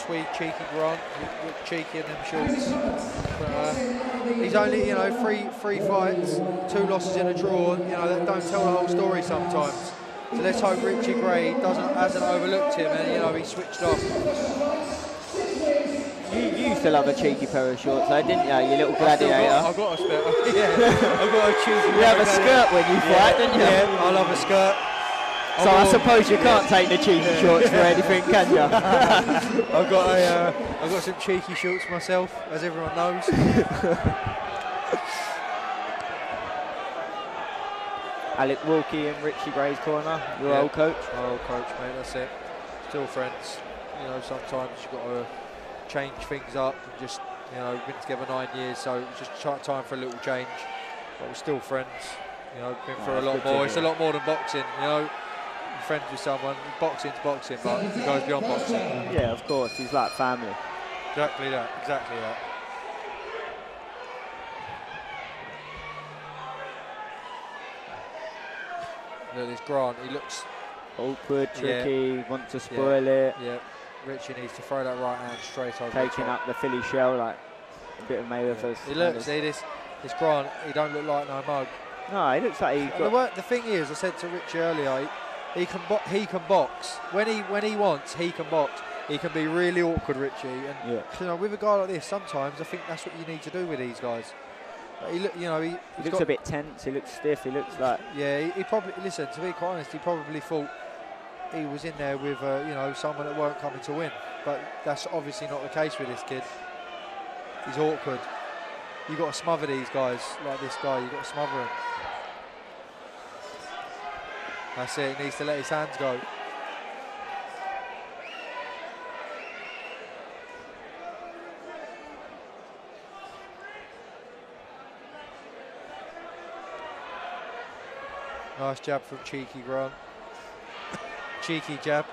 Tweed, cheeky Grant, cheeky in them shorts. But, he's only, you know, three fights, 2 losses in a draw. You know, that don't tell the whole story sometimes. So let's hope Richie Gray hasn't overlooked him, and you know he switched off. You used to love a cheeky pair of shorts, though, didn't you? You little gladiator. I've got a spare. Yeah, I've got a cheeky. You have a skirt when you fight, didn't you? Yeah, I love a skirt. So I suppose you can't take the cheeky shorts for anything, can you? I've got some cheeky shorts myself, as everyone knows. Alec Wilkie in Richie Gray's corner, your old coach. My old coach, mate, that's it. Still friends. You know, sometimes you've got to change things up and just, you know, been together 9 years, so it's just time for a little change. But we're still friends. You know, been through a lot more. It's a lot more than boxing, you know. You're friends with someone, boxing's boxing, but it goes beyond boxing. Yeah, of course, he's like family. Exactly that, exactly that. Look, this Grant, he looks awkward, tricky, wants to spoil it. Yeah, Richie needs to throw that right hand straight over. Taking up the Philly shell like a bit of Mayweather's. He looks, see this Grant, he don't look like no mug. No, he looks like he got... The thing is, I said to Richie earlier, he can box. When he wants, he can box. He can be really awkward, Richie. And you know, with a guy like this, sometimes I think that's what you need to do with these guys. He looks a bit tense. He looks stiff. He looks like... Yeah, he probably, listen, to be quite honest, he probably thought he was in there with you know, someone that weren't coming to win. But that's obviously not the case with this kid. He's awkward. You've got to smother these guys like this guy. You've got to smother him. That's it. He needs to let his hands go. Nice jab from cheeky Grant. Cheeky jab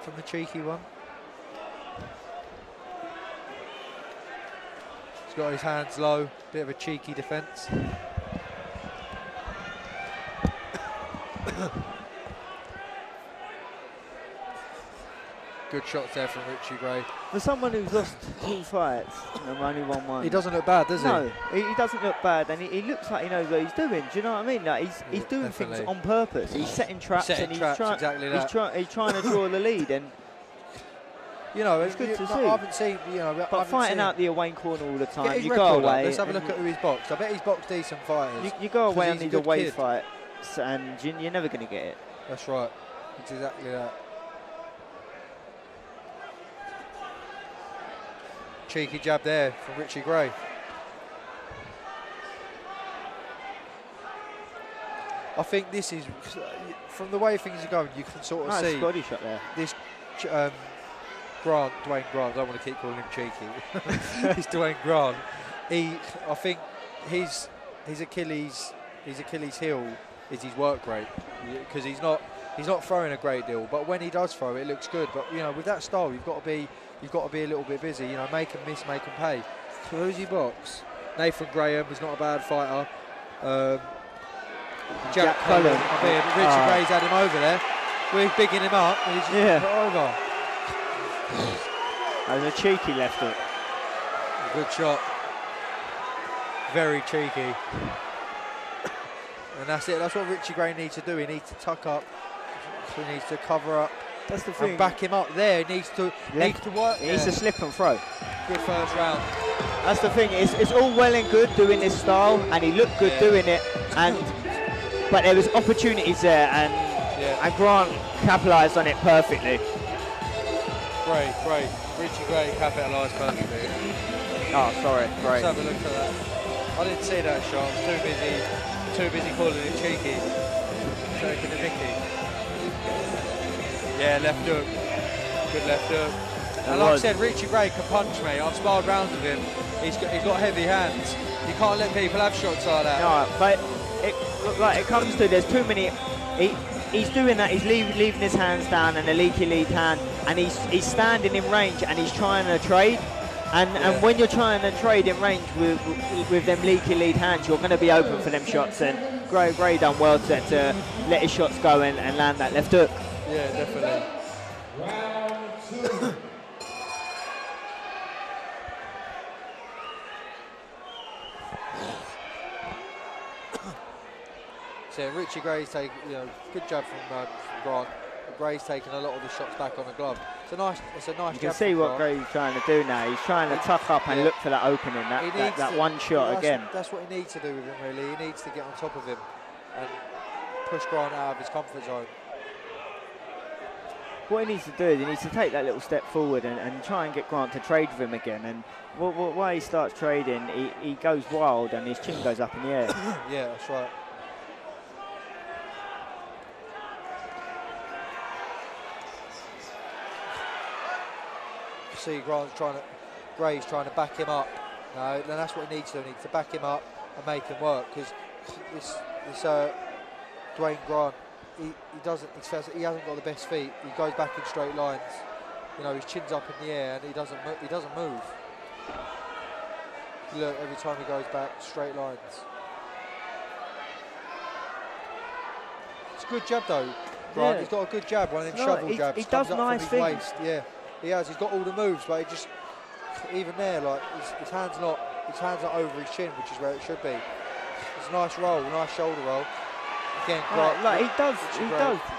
from the cheeky one. He's got his hands low, bit of a cheeky defence. Good shots there from Richie Gray. For someone who's lost 2 fights and only won 1. He doesn't look bad, does he? No, he doesn't look bad, and he looks like he knows what he's doing. Do you know what I mean? Like he's doing definitely things on purpose. He's setting traps, exactly that. He's trying to draw the lead, and you know, it's good to see. I haven't seen, you know, but fighting out the away corner all the time, you go away. Let's have a look at who he's boxed. I bet he's boxed decent fighters. You go away on these away fights, and you're never going to get it. That's right. It's exactly that. Cheeky jab there from Richie Gray. I think this is, from the way things are going, you can sort of see body shot there. This Dwayne Grant, I don't want to keep calling him cheeky. It's Dwayne Grant. I think his Achilles heel is his work rate, because he's not throwing a great deal, but when he does throw, it looks good. But you know, with that style, you've got to be a little bit busy. You know, make him miss, make him pay. So who's he box? Nathan Graham was not a bad fighter. Jack Cullen. Richie Gray's had him over there. We're bigging him up, and he's just put over. That was a cheeky left hook. Good shot. Very cheeky. And that's it. That's what Richie Gray needs to do. He needs to tuck up. He needs to cover up. That's the thing. And back him up there. He needs to work. He needs to slip and throw. Good first round. That's the thing. It's all well and good doing this style, and he looked good doing it. But there was opportunities there, and Grant capitalised on it perfectly. Great. Richie Gray capitalised perfectly. Oh, sorry. Great. Let's have a look at that. I didn't see that shot. I was too busy calling it cheeky. Taking the Mickey. Yeah, left hook. Good left hook. And like I said, Richie Gray can punch, mate. I've sparred rounds with him. He's got heavy hands. You can't let people have shots like that. No, but it comes to, there's too many. He's doing that. He's leaving his hands down and a leaky lead hand, and he's standing in range and he's trying to trade. And when you're trying to trade in range with them leaky lead hands, you're going to be open for them shots. And Gray done well to let his shots go and land that left hook. Yeah, definitely. So Richie Gray's taking, good jab from Grant. Gray's taking a lot of the shots back on the glove. It's a nice jab. You can see what Gray's trying to do now. He's trying to tuck up and look for that opening, that one shot again. That's what he needs to do with him, really. He needs to get on top of him and push Grant out of his comfort zone. What he needs to do is he needs to take that little step forward and try and get Grant to trade with him again. And while he starts trading, he goes wild and his chin goes up in the air. Yeah, that's right. See, Gray's trying to back him up. No, and that's what he needs to do. He needs to back him up and make him work, because this Dwayne Grant, he hasn't got the best feet. He goes back in straight lines. His chin's up in the air and he doesn't move. Look, every time he goes back, straight lines. It's a good jab though, Grant. Yeah. He's got a good jab, one of them shovel jabs. He does nice things. Waist. Yeah, he has. He's got all the moves, but he just, even there, like his hands not over his chin, which is where it should be. It's a nice roll, nice shoulder roll. Again, Grant, he does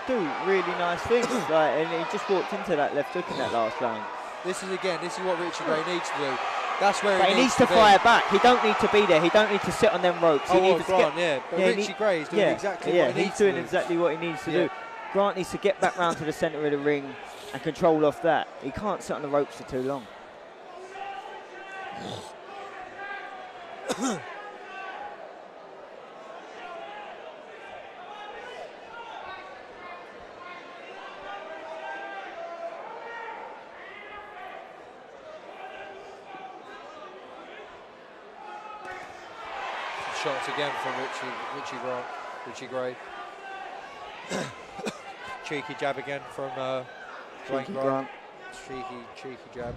do really nice things. And he just walked into that left hook in that last round. This is what Richie Gray needs to do. That's where he needs to fire back. He don't need to be there. He don't need to sit on them ropes. He needs to get, but Richie Gray is doing exactly what he needs to do. He's doing exactly what he needs to do. Grant needs to get back round to the centre of the ring and control off that. He can't sit on the ropes for too long. Shots again from Richie Gray. Cheeky jab again from Dwayne Grant. Cheeky jab.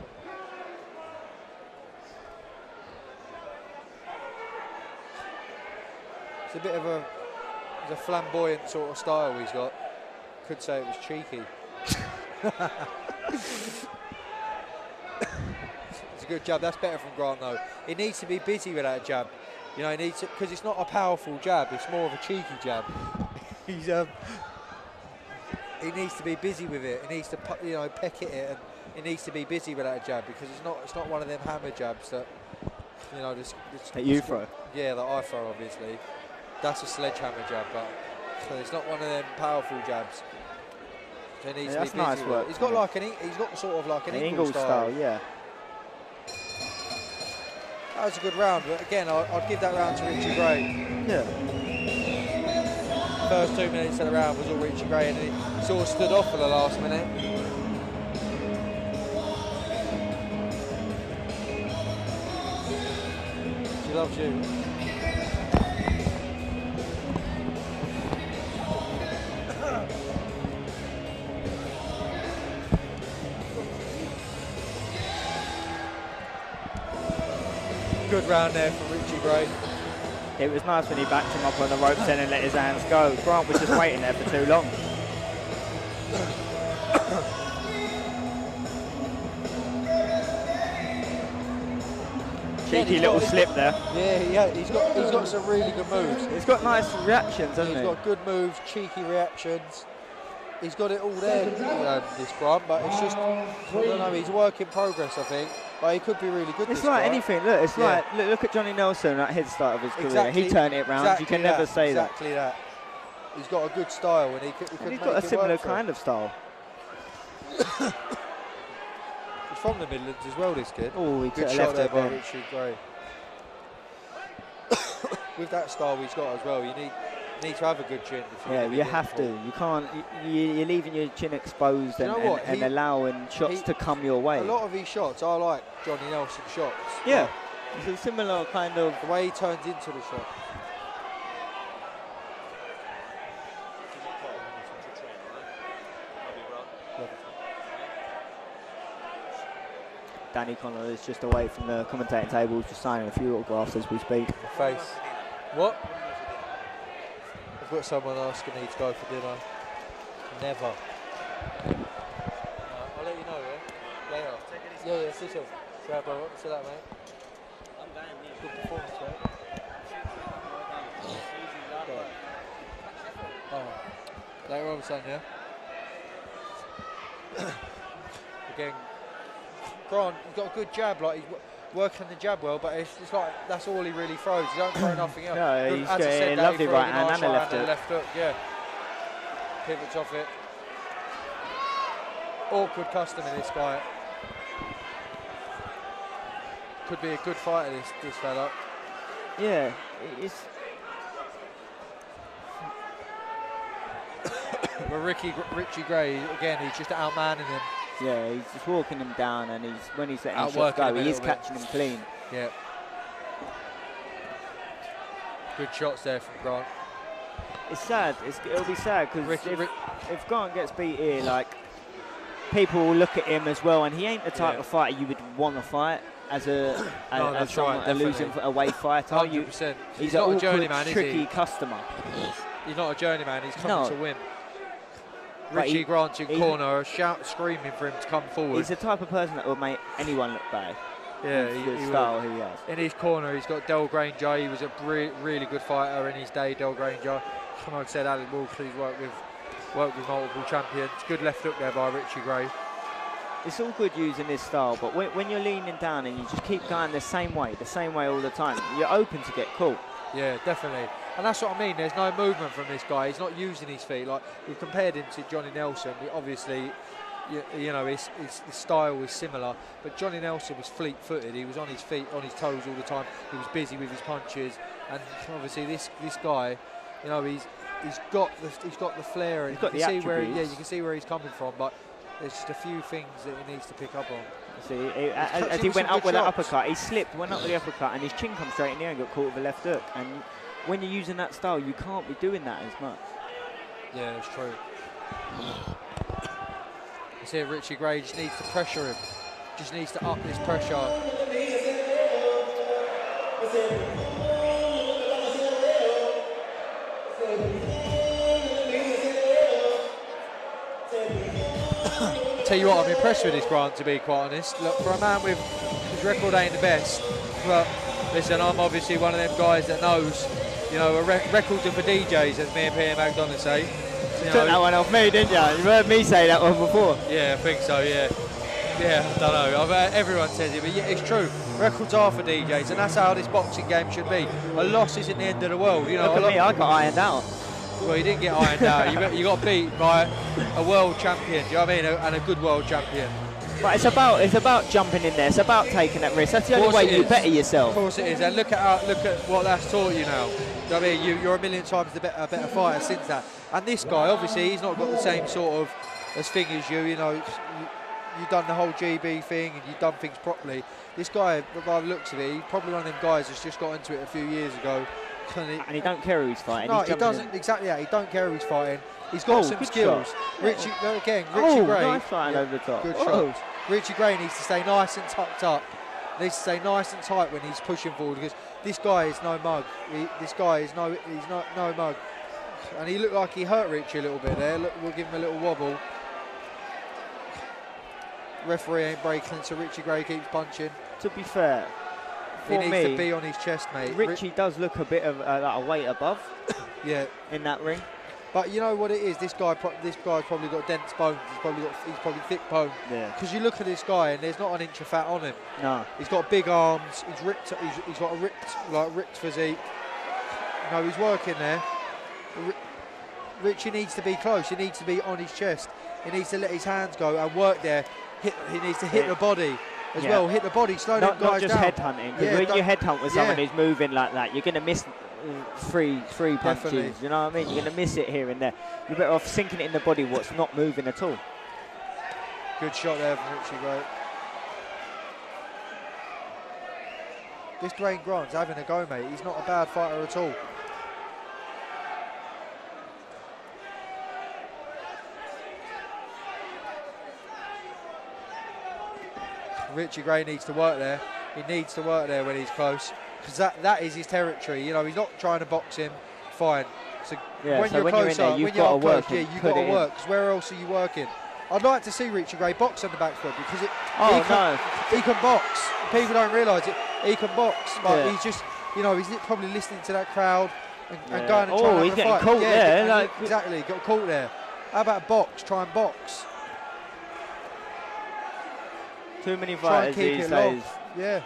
It's a bit of a flamboyant sort of style he's got. Could say it was cheeky. It's a good jab. That's better from Grant though. He needs to be busy with that jab. He needs to, because it's not a powerful jab. It's more of a cheeky jab. He needs to be busy with it. He needs to peck at it, and he needs to be busy with that jab, because it's not one of them hammer jabs that that you throw. Yeah, that I throw obviously. That's a sledgehammer jab, but it's not one of them powerful jabs. So he needs to be busy nice with work. It. He's got sort of like an Ingle style. Yeah. That was a good round, but again, I'd give that round to Richie Gray. Yeah. First 2 minutes of the round was all Richie Gray, and he sort of stood off for the last minute. She loves you. Good round there from Richie Gray. It was nice when he backed him up on the ropes then and let his hands go. Grant was just waiting there for too long. Cheeky little slip there. Yeah, he's got some really good moves. He's got nice reactions, hasn't he? He's got good moves, cheeky reactions. He's got it all there, this Grant, but it's just, I don't know, he's a work in progress, I think. But he could be really good. It's like anything. Look, it's like look at Johnny Nelson at his start of his career. He turned it around. You can never say that. Exactly that. He's got a good style, and he could he's got a similar kind of style. He's from the Midlands as well, this kid. Oh, he good shot there by Richie Gray. With that style he's got as well, you need to have a good chin. You have to. You can't. You're leaving your chin exposed and allowing shots to come your way. A lot of these shots are like Johnny Nelson shots. Yeah, it's a similar kind of the way he turns into the shot. Danny Connor is just away from the commentating table, just signing a few autographs as we speak. Face. What? I've got someone asking me to go for dinner. Never. I'll let you know, yeah? Later. Yeah, see you. Grab bro. See that, mate? I'm going, yeah. Good performance, mate. Later on, son, yeah. Again, Grant, he's got a good jab. Like he's working the jab well, but it's like that's all he really throws. He don't throw nothing else. No, he's got a lovely right hand and a left hook. Left hook, yeah. Pivots off it. Awkward custom in this guy. Could be a good fighter, this fella. Yeah, it's. But Richie Gray, again, he's just outmanning him. Yeah, he's just walking him down, and when he's letting his shots go, he is catching him clean. Yeah. Good shots there from Grant. It's sad. It'll be sad because if Grant gets beat here, like people will look at him as well, and he ain't the type of fighter you would want to fight as a losing away fighter. 100%. He's not a journeyman, tricky customer. He's not a journeyman. He's coming to win. Richie Grant's in corner, screaming for him to come forward. He's the type of person that will make anyone look bad. Yeah, the style he has. In his corner, he's got Del Granger. He was a really good fighter in his day, Del Granger. Like I said, Alec Walkley's worked with multiple champions. Good left hook there by Richie Gray. It's all good using this style, but when you're leaning down and you just keep going the same way all the time, you're open to get caught. Yeah, definitely. And that's what I mean. There's no movement from this guy. He's not using his feet. Like we've compared him to Johnny Nelson. Obviously, you know, his style is similar. But Johnny Nelson was fleet-footed. He was on his feet, on his toes all the time. He was busy with his punches. And obviously, this guy, you know, he's got the flair. And he's got the attributes. You can see where he's coming from. But there's just a few things that he needs to pick up on. See, as he went up with that uppercut, he slipped, went up with the uppercut, and his chin come straight in the air and got caught with a left hook. And when you're using that style, you can't be doing that as much. Yeah, it's true. You see, Richie Gray just needs to pressure him. Just needs to up this pressure. Tell you what, I'm impressed with this Grant, to be quite honest. Look, for a man with his record ain't the best, but listen, I'm obviously one of them guys that knows, you know, records are for DJs, as me and Peter McDonald say. You took that one off me, didn't you? You heard me say that one before. Yeah, I think so, yeah. Yeah, I don't know. Everyone says it, but yeah, it's true. Records are for DJs, and that's how this boxing game should be. A loss isn't the end of the world. You know, look at me, I got ironed out. Well, you didn't get ironed out. You got beat by a world champion. Do you know what I mean? And a good world champion. But it's about jumping in there. It's about taking that risk. That's the only way you better yourself. Of course it is. And look at what that's taught you now. Do you know what I mean? You're a million times a better fighter since that. And this guy, obviously, he's not got the same sort of thing as you. You know, you've done the whole GB thing and you've done things properly. This guy, by the looks of it, he's probably one of them guys that's just got into it a few years ago. And he don't care who he's fighting. No, he doesn't. Exactly that. He don't care who he's fighting. He's got some skills. Richie Gray. Nice fighting over the top. Good shots. Richie Gray needs to stay nice and tucked up. Needs to stay nice and tight when he's pushing forward, because this guy is no mug. He's not no mug. And he looked like he hurt Richie a little bit there. Look, we'll give him a little wobble. Referee ain't breaking, so Richie Gray keeps punching. To be fair, he needs to be on his chest, mate. Richie does look a bit of like a weight above. Yeah. In that ring. But you know what it is. This guy's probably got dense bones. He's probably thick bone. Yeah. Because you look at this guy and there's not an inch of fat on him. No. He's got big arms. He's ripped. He's got a ripped physique. You know, he's working there. Richie needs to be close. He needs to be on his chest. He needs to let his hands go and work there. He needs to hit the body as well. Hit the body. Slow them guys down. Not just headhunting. Because when you headhunt with someone who's moving like that, you're going to miss three punches. Definitely. You know what I mean? You're going to miss it here and there. You're better off sinking it in the body what's not moving at all. Good shot there from Richie Gray. This Dwayne Grant's having a go, mate. He's not a bad fighter at all. Richie Gray needs to work there. He needs to work there when he's close, because that is his territory. You know, he's not trying to box him. Fine. So when you're closer, you've got to work. Yeah, you've got to work. Because where else are you working? I'd like to see Richie Gray box on the back foot, because he can box. People don't realise it. He can box, but he's just, you know, he's probably listening to that crowd and going and trying to he's getting caught there. Exactly, got caught there. How about box? Try and box. Too many Try and fighters keep these it days long. Yeah.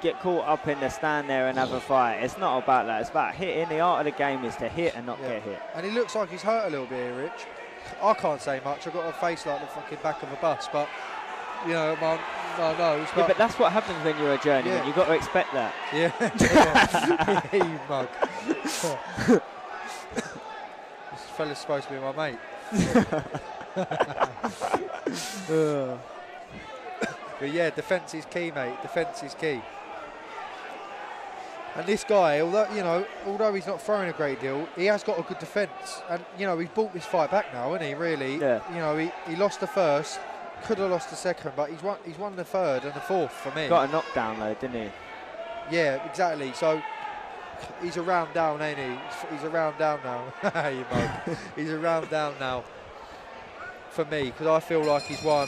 get caught up in the stand there and have a fight. It's not about that. It's about hitting. The art of the game is to hit and not get hit. And he looks like he's hurt a little bit here, Rich. I can't say much. I've got a face like the fucking back of a bus, but you know, my nose. Yeah, but that's what happens when you're a journeyman. Yeah. You've got to expect that. Yeah. Yeah, you mug. This fella's supposed to be my mate. But yeah, defence is key, mate. Defence is key. And this guy, although he's not throwing a great deal, he has got a good defence. And you know, he's brought this fight back now, hasn't he? Really. Yeah. You know, he lost the first, could have lost the second, but he's won the third and the fourth for me. Got a knockdown though, didn't he? Yeah, exactly. So he's a round down, ain't he? He's a round down now. You mug. He's a round down now for me, because I feel like he's won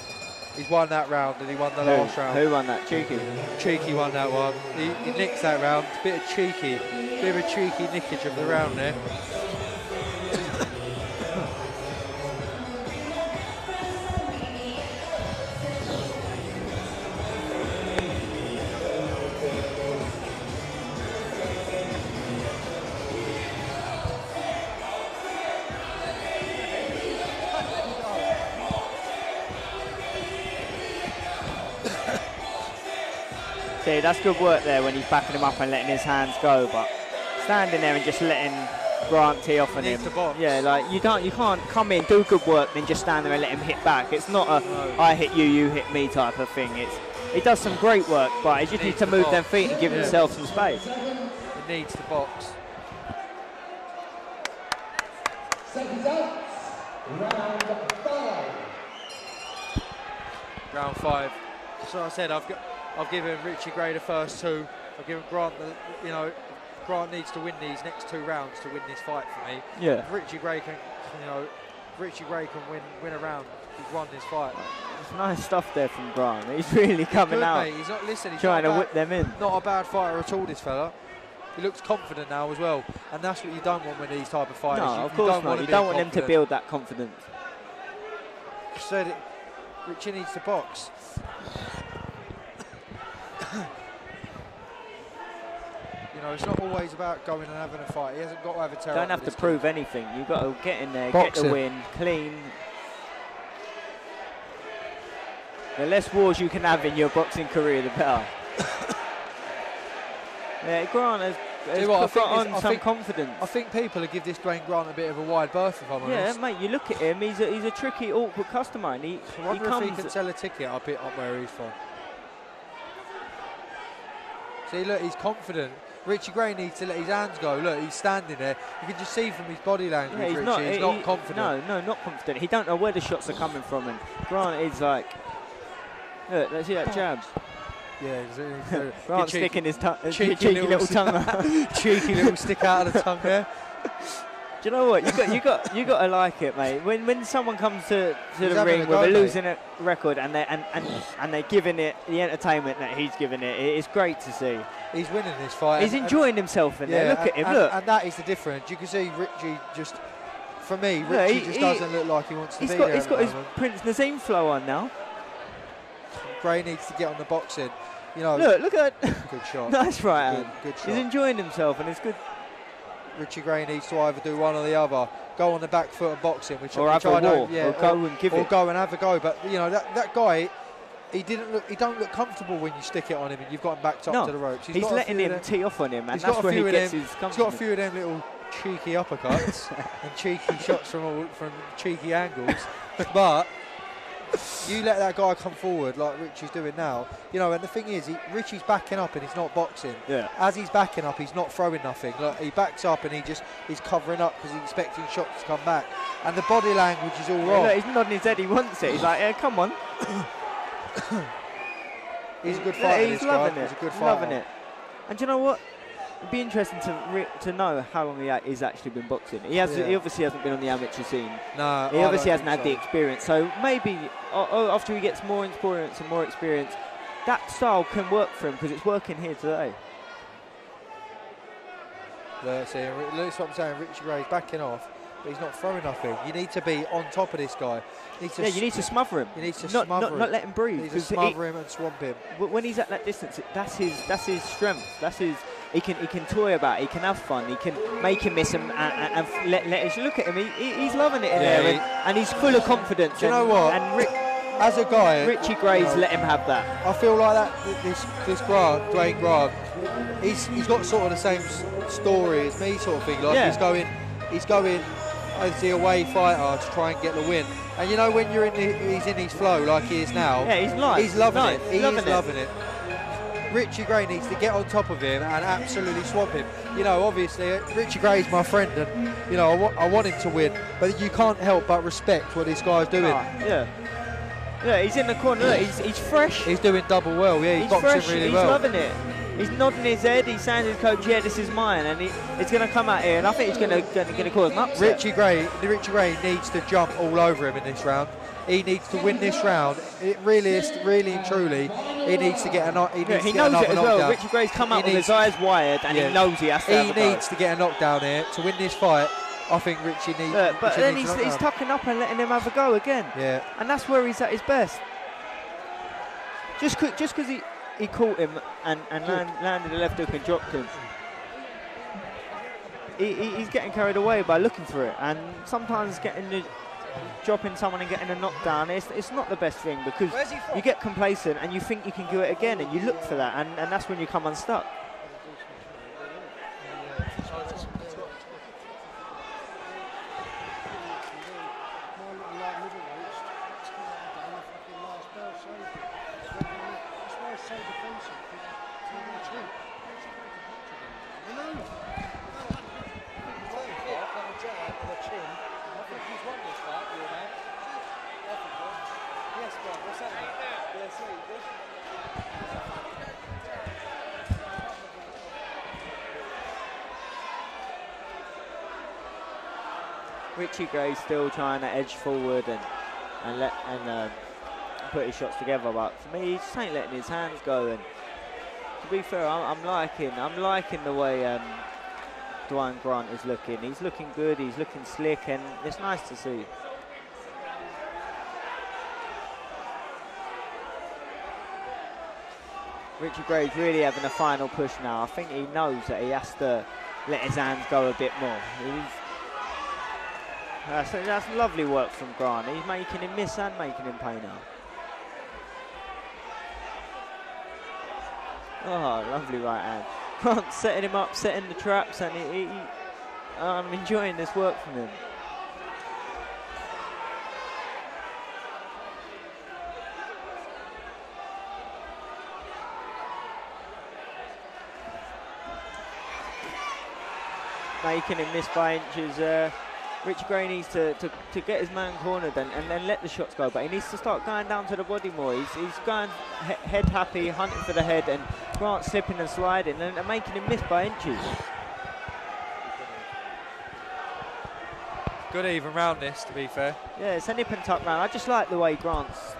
that round and he won the last round. Who won that? Cheeky. Cheeky won that one. He nicked that round. Bit of a cheeky nickage of the round there. See, that's good work there when he's backing him up and letting his hands go, but standing there and just letting Grant tee off on him. Yeah, like you can't come in, do good work, then just stand there and let him hit back. It's not a I hit you, you hit me type of thing. He does some great work, but he just needs to move them feet and give himself some space. He needs to box. Round 5. So I said I've given Richie Gray the first 2. I've given Grant Grant needs to win these next 2 rounds to win this fight for me. Yeah. If Richie Gray can, win a round, he's won this fight. It's nice stuff there from Grant. He's really coming out. Mate. He's not listening. He's trying to whip them in. Not a bad fighter at all, this fella. He looks confident now as well, and that's what you don't want with these type of fighters. No, of course not. You don't want them to build that confidence. Said it. Richie needs to box. You know, it's not always about going and having a fight. He hasn't got to have a terror. Don't have to prove anything. You've got to get in there, Boxing. get the win, clean. The less wars you can have in your boxing career, the better. Yeah, Grant has got on some confidence. I think people will give this Dwayne Grant a bit of a wide berth, if I'm honest. Yeah, mate, you look at him, he's a tricky, awkward customer. And I wonder if he can sell a ticket up where he's from. See, look, he's confident. Richie Gray needs to let his hands go. Look, he's standing there. You can just see from his body language, yeah, he's not confident. No, not confident. He don't know where the shots are coming from. And Grant is like, look, let's see that jabs. Yeah, Grant sticking his cheeky little tongue out. Cheeky little stick out of the tongue there. Do you know what? You got to like it, mate. When someone comes to the ring with a losing record and they're giving it the entertainment that he's giving it, it's great to see. He's winning this fight. He's enjoying himself in there. Look at him. Look. And that is the difference. You can see Richie just. For me, Richie just doesn't look like he wants to be there. He's got his Prince Nazim flow on now. Gray needs to get on the boxing. You know. Look at that. Good shot. Nice right hand. Good shot. He's enjoying himself, and it's good. Richie Gray needs to either do one or the other. Go on the back foot and boxing, or have a war, or go and give it. Or go and have a go. But you know that guy, he don't look comfortable when you stick it on him and you've got him backed up to the ropes. He's letting him tee off on him, and that's where he gets his confidence. He's got a few of them little cheeky uppercuts and cheeky shots from cheeky angles, but you let that guy come forward like Richie's doing now, you know. And the thing is, Richie's backing up and he's not boxing. Yeah. As he's backing up, he's not throwing nothing. Like, he backs up and he's covering up because he's expecting shots to come back. And the body language is all wrong. Look, he's nodding his head. He wants it. He's like, yeah, come on. He's a good fighter. He's loving it. He's a good fighter. Loving it. And do you know what? It'd be interesting to know how long he's actually been boxing. He obviously hasn't been on the amateur scene. No, he obviously hasn't had the experience. So maybe after he gets more experience and more experience, that style can work for him because it's working here today. That's what I'm saying. Richie Gray's backing off. but he's not throwing nothing. You need to be on top of this guy. You need to smother him. You need to smother him. Not let him breathe. You need to smother him and swamp him. When he's at that distance, that's his strength. That's his. He can toy about. He can have fun. He can make him miss him and let us look at him. He's loving it in there, and he's full of confidence. Do you know what? And as a guy, Richie Gray's let him have that. I feel like that. This Grant, Dwayne Grant, he's got sort of the same story as me, sort of thing. Like he's going as the away fighter to try and get the win. And you know when he's in his flow like he is now. Yeah, he's loving it. He's loving it. Richie Gray needs to get on top of him and absolutely swamp him. You know, obviously, Richie Gray's my friend, and you know I want him to win. But you can't help but respect what this guy's doing. Yeah, he's in the corner. Look, he's fresh. He's doing double well. Yeah, he's boxing really well. He's loving it. He's nodding his head. He's saying to his coach, "Yeah, this is mine," and it's going to come out here. And I think it's going to cause an upset. Richie Gray needs to jump all over him in this round. He needs to win this round. Really and truly, he needs to get a knock. He knows it as well. Richie Gray's come up with his eyes wired, and he knows he has to. He needs to get a knockdown here to win this fight. I think Richie needs. But then he's tucking up and letting him have a go again. Yeah. And that's where he's at his best. Just because he caught him and landed a left hook and dropped him. He's getting carried away by looking for it, and sometimes dropping someone and getting a knockdown, it's not the best thing, because you get complacent and you think you can do it again, and you look for that, and that's when you come unstuck. Richie Gray's still trying to edge forward and put his shots together, but for me, he just ain't letting his hands go. And to be fair, I'm liking the way Dwayne Grant is looking. He's looking good. He's looking slick, and it's nice to see. Richie Gray's really having a final push now. I think he knows that he has to let his hands go a bit more. So that's lovely work from Grant. He's making him miss and making him pay now. Oh, lovely right hand. Grant setting him up, setting the traps, and I'm enjoying this work from him. Making him miss by inches. Richie Gray needs to get his man cornered and then let the shots go, but he needs to start going down to the body more. He's going head happy, hunting for the head, and Grant slipping and sliding and making him miss by inches. Good even round this, to be fair. Yeah, it's a nip and tuck round. I just like the way Grant's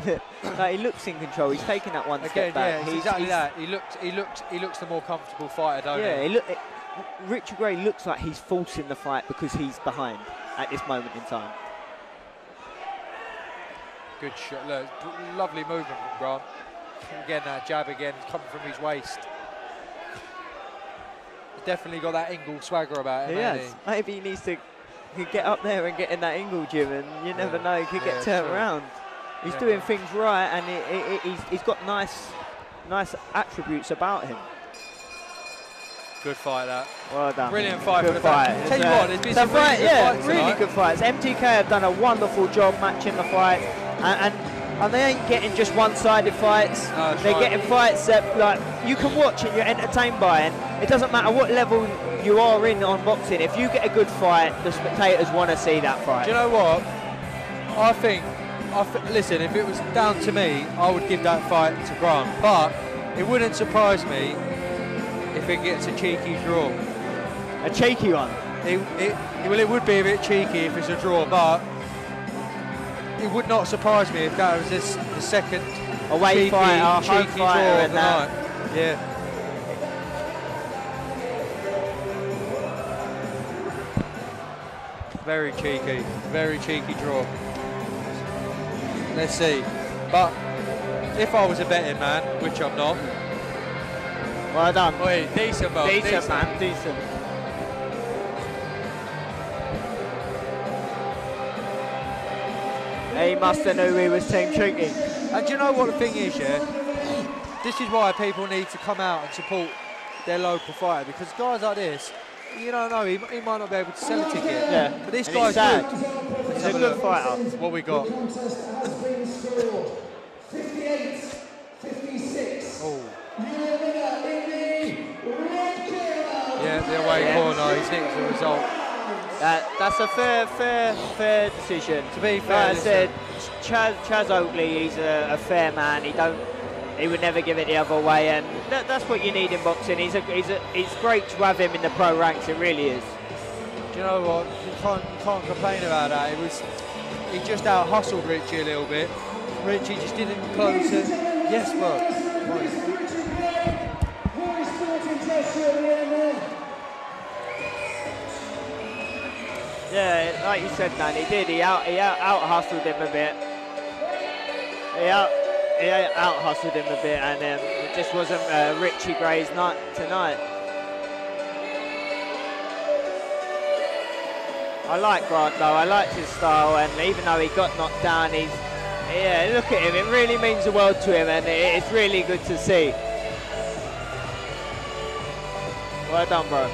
like, he looks in control. He's taking that one step back. Yeah, exactly that. He looks the more comfortable fighter, don't he? Richie Gray looks like he's forcing the fight because he's behind at this moment in time. Good shot. Look, lovely movement from Grant. Again, that jab again, coming from his waist. He's definitely got that Ingle swagger about him. Yes. Maybe he needs to get up there and get in that Ingle gym, and you never know, he could get turned around. He's doing things right, and he's got nice attributes about him. Good fight, that. Well done. Brilliant fight. Good fight. Tell you what, there's been some really good fights really tonight. good fights. MTK have done a wonderful job matching the fight, and they ain't getting just one-sided fights. No, they're getting fights that like you can watch and you're entertained by, and it doesn't matter what level you are in on boxing. If you get a good fight, the spectators want to see that fight. Do you know what? I think, listen, if it was down to me, I would give that fight to Grant, but it wouldn't surprise me if it gets a cheeky draw. A cheeky one? Well, it would be a bit cheeky if it's a draw, but it would not surprise me if that was the second away fighter, cheeky draw of the night. Yeah. Very cheeky draw. Let's see. But if I was a betting man, which I'm not. Well done. Oi, decent, Bob. Decent, man, decent. He must have knew he was team cheeky. And do you know what the thing is, yeah? This is why people need to come out and support their local fighter, because guys like this, you don't know, he might not be able to sell a ticket. Yeah. But this and guy's sad. good. He's a good fighter. What we got? 58-56. Oh. Yeah, Yeah, the away corner, he's nicked the result. That's a fair decision. To be fair, like I said, Chaz Oakley, he's a fair man. He would never give it the other way, and that's what you need in boxing. It's great to have him in the pro ranks. It really is. Do you know what? You can't complain about that. He just out hustled Ricthie a little bit. Ricthie just didn't close it. Yes, bro. Yeah, like you said, man, he did. He out hustled him a bit. He out hustled him a bit, and it just wasn't Ricthie Gray's night tonight. I like Grant though. I liked his style, and even though he got knocked down, yeah, look at him. It really means the world to him, and it's really good to see. Well done, bro.